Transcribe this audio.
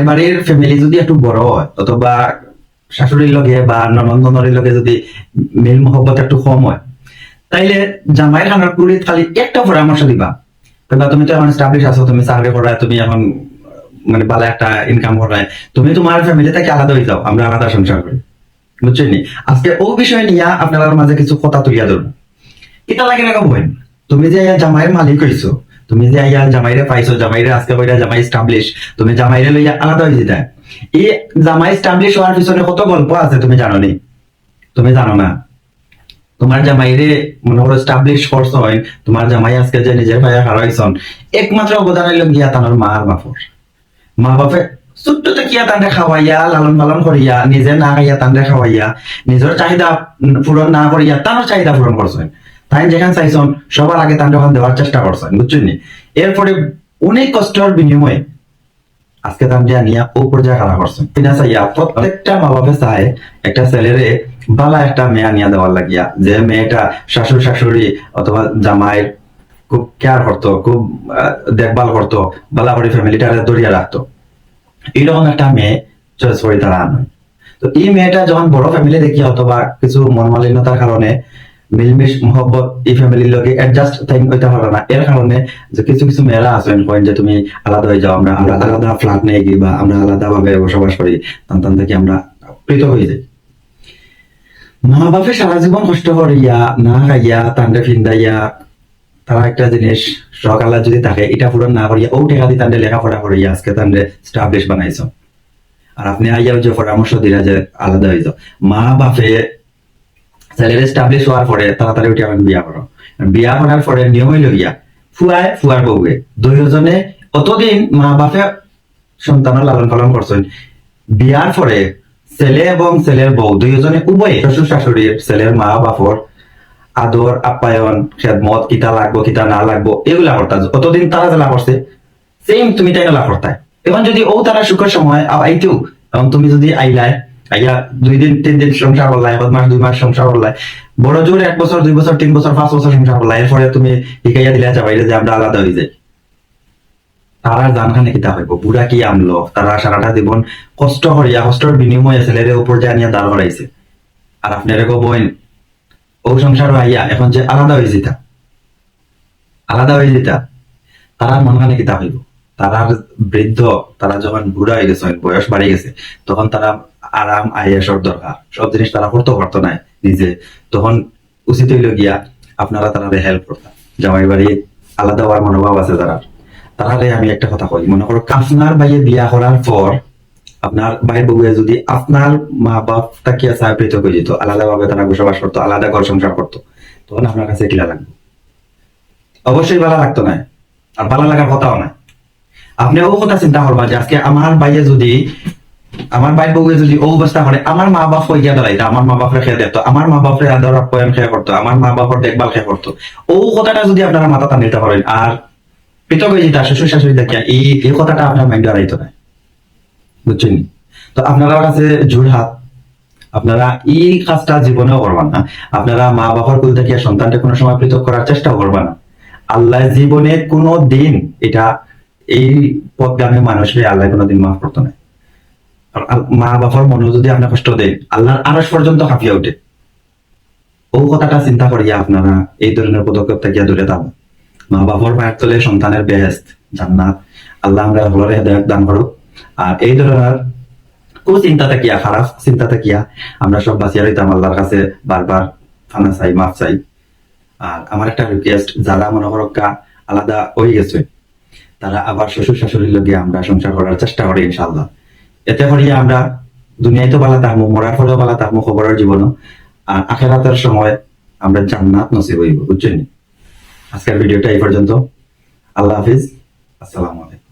বাড়ির ফ্যামিলি যদি একটু বড় হয় অথবা শাশুড়ির লগে বা ননদের লগে যদি মিল মহব্বত একটু কম হয়, তাইলে জামাইয়ের খানার পুরি খালি একটা পরামর্শ দিবা, কিংবা তুমি তো এখন স্টাবলিশ আছো, তুমি চাকরি করায়, তুমি এখন মানে ভালো একটা ইনকাম করায়, তুমি তোমার ফ্যামিলি থেকে আলাদা হয়ে যাও, আমরা আলাদা সংসার করি, বুঝছেন নি? আজকে ও বিষয় নিয়ে আপনার মাঝে কিছু কথা তুলিয়া ধরবো। এটা লাগে না বইন, তুমি যে জামাইয়ের মালিক হইছো, তুমি যে জামাইরে পাইছো, জামাইরে আজকে কইরা জামাই স্টাবলিশ, তুমি জামাইরে লইয়া আলাদা হয়ে যেতে, এই জামাই স্টাবলিশ হওয়ার পিছনে কত গল্প আছে তুমি জানো নি? তুমি জানো না? তোমার জামাইরে মনে করো স্টাবলিশ করছো, তোমার জামাই আজকে যে নিজের পায়ে হারাইছন, একমাত্র অবদান হইল গিয়া তানোর মা আর বাপর। মা বাপে ছোট্ট কিয়া তান্ডে খাওয়াইয়া লালন পালন করিয়া, নিজে না খাইয়া তান্ডে খাওয়াইয়া, নিজের চাহিদা পূরণ না করিয়া তানোর চাহিদা পূরণ করছেন। তাই যেখানে চাইছেন সবার আগে তান্ডে দেওয়ার চেষ্টা করছেন, বুঝছেন? এরপরে অনেক কষ্টের বিনিময়ে আজকে তান নিয়া ও পর্যায়ে খাড়া করছেন। চাইয়া প্রত্যেকটা মা বাপে চায় একটা ছেলেরে বালা একটা মেয়া নিয়ে দেওয়ার লাগিয়া, যে মেয়েটা শাশুড়ি অথবা জামাইয়ের খুব কেয়ার করতো, খুব দেখভাল করতো, বালা করে ফ্যামিলিটারে দরিয়া রাখতো, এইরকম একটা মেয়ে চয়েস করে তারা আনে। তো এই মেয়েটা যখন বড় ফ্যামিলি দেখি অথবা কিছু মনমালিন্যতার কারণে মিলমিশ মহব্বত এই ফ্যামিলির লোকে অ্যাডজাস্ট হইতে পারে না, এর কারণে যে কিছু কিছু মেয়েরা আছেন কয়েন যে তুমি আলাদা হয়ে যাও, আমরা আলাদা ফ্ল্যাট নিয়ে গিয়ে বা আমরা আলাদা ভাবে বসবাস করি, তান থেকে আমরা পৃথক হয়ে যাই। মা বাপে সারা জীবন কষ্ট করিয়া না খাইয়া তান্ডে ফিন্দাইয়া, তারা একটা জিনিস সকালে যদি থাকে এটা পূরণ না করিয়া ও টেকা দিয়ে তান্ডে লেখাপড়া করিয়া আজকে তান্ডে স্টাবলিশ বানাইছ, আর আপনি আইয়াও যে পরামর্শ দিলা যে আলাদা হয়ে যাও। মা বাপে ছেলের স্টাবলিশ হওয়ার পরে তাড়াতাড়ি উঠে আমি বিয়া করো, বিয়া করার পরে নিয়ম হইল গিয়া ফুয়ার বউয়ে দুইজনে অতদিন মা বাপে সন্তানের লালন পালন করছেন, বিয়ার পরে ছেলে এবং ছেলের বউ দুইজনে উভয়ে শ্বশুর শাশুড়ির ছেলের মা বাপর আদর আপ্যায়ন খেদমত, কিতা লাগবো কিতা না লাগবো এগুলা করতা, অতদিন তারা যা করছে সেম তুমি তাই না করতাই। এখন যদি ও তারা সুখের সময় আইতেও, এবং তুমি যদি আইলায় আইয়া 2 দিন 3 দিন সংসার করলাই, 1 মাস 2 মাস সংসার করলাই, বড় জোর 1 বছর 2 বছর 3 বছর 5 বছর সংসার করলাই, এরপরে তুমি শিখাইয়া দিলে চাবাইলে যে আমরা আলাদা হয়ে যাই, তারা জানখানে কিতা হইব, বুড়া কি আমলো, তারা সারাটা জীবন কষ্ট করিয়া কষ্টের বিনিময়ে ছেলের উপর যে আনিয়া দাঁড় করাইছে, আর আপনারা বইন ও সংসার আইয়া এখন যে আলাদা হয়ে যেতা, তারা মনখানে কিতা হইব, তারা বৃদ্ধ, তারা যখন বুড়া হয়ে গেছে, বয়স বাড়ি গেছে, তখন তারা আরাম আয়েসর দরকার, সব জিনিস তারা করতে পারতো না নিজে, তখন উচিত হইল গিয়া আপনারা তারা হেল্প করতাম। জামাই বাড়ি আলাদা হওয়ার মনোভাব আছে যারা, তাহলে আমি একটা কথা কই, মনে করো আপনার ভাইয়ে বিয়া করার পর আপনার ভাই বউয়ে যদি আপনার মা বাপ তাকিয়া চায় পৃথক হয়ে যেত, আলাদা ভাবে তারা বসবাস করতো, আলাদা ঘর সংসার করতো, তখন আপনার কাছে কিলা লাগবে? অবশ্যই ভালো লাগতো না, আর ভালো লাগার কথাও না। আপনি ও কথা চিন্তা করবা যে আজকে আমার ভাইয়ে যদি, আমার ভাই বউয়ে যদি ও অবস্থা করে, আমার মা বাপ হয়ে গিয়া দাঁড়াইতো, আমার মা বাপরে খেয়ে দেখতো, আমার মা বাপরে আদর আপ্যায়ন খেয়ে করতো, আমার মা বাপর দেখভাল খেয়ে করতো, ও কথাটা যদি আপনারা মাথা টান দিতে পারেন, আর পৃথক হয়ে যেত শ্বশুর শাশুড়ি দেখিয়া, এই কথাটা আপনার মাইন্ড দাঁড়াইতো না, বুঝছেন? তো আপনারা কাছে জোর হাত, আপনারা এই কাজটা জীবনেও করবেন না, আপনারা মা বাবার কুল থেকে সন্তানটা কোনো সময় পৃথক করার চেষ্টাও করবেন না। আল্লাহ জীবনে কোনো দিন এটা এই পথগামী মানুষকে আল্লাহ কোনোদিন মাফ করতো না। মা বাবার মনে যদি আপনার কষ্ট দেয়, আল্লাহর আরশ পর্যন্ত কাঁপিয়ে ওঠে। ও কথাটা চিন্তা করিয়া আপনারা এই ধরনের পদক্ষেপ থেকে দূরে থাকবেন। মা বাবার পায়ের তলে সন্তানের বেহেস্ত জান্নাত, আল্লাহ আমরা হলরে হেদায়েত দান করুক। আর এই ধরনের চিন্তা থাকিয়া, খারাপ চিন্তা থাকিয়া আমরা সব বাঁচিয়া রইতাম আল্লাহর কাছে বারবার ফানা চাই, মাফ চাই। আর আমার একটা রিকোয়েস্ট, যারা মনে করক্কা আলাদা হয়ে গেছে, তারা আবার শ্বশুর শাশুড়ির লগে আমরা সংসার করার চেষ্টা করি ইনশাআল্লাহ। এতে করিয়া আমরা দুনিয়ায় তো বালা থাকবো, মরার ফলেও বালা থাকবো, খবরের জীবনও, আর আখেরাতের সময় আমরা জান্নাত নসিব হইব, বুঝছেন? আজকের ভিডিওটা এই পর্যন্ত। আল্লাহ হাফিজ, আসসালামু আলাইকুম।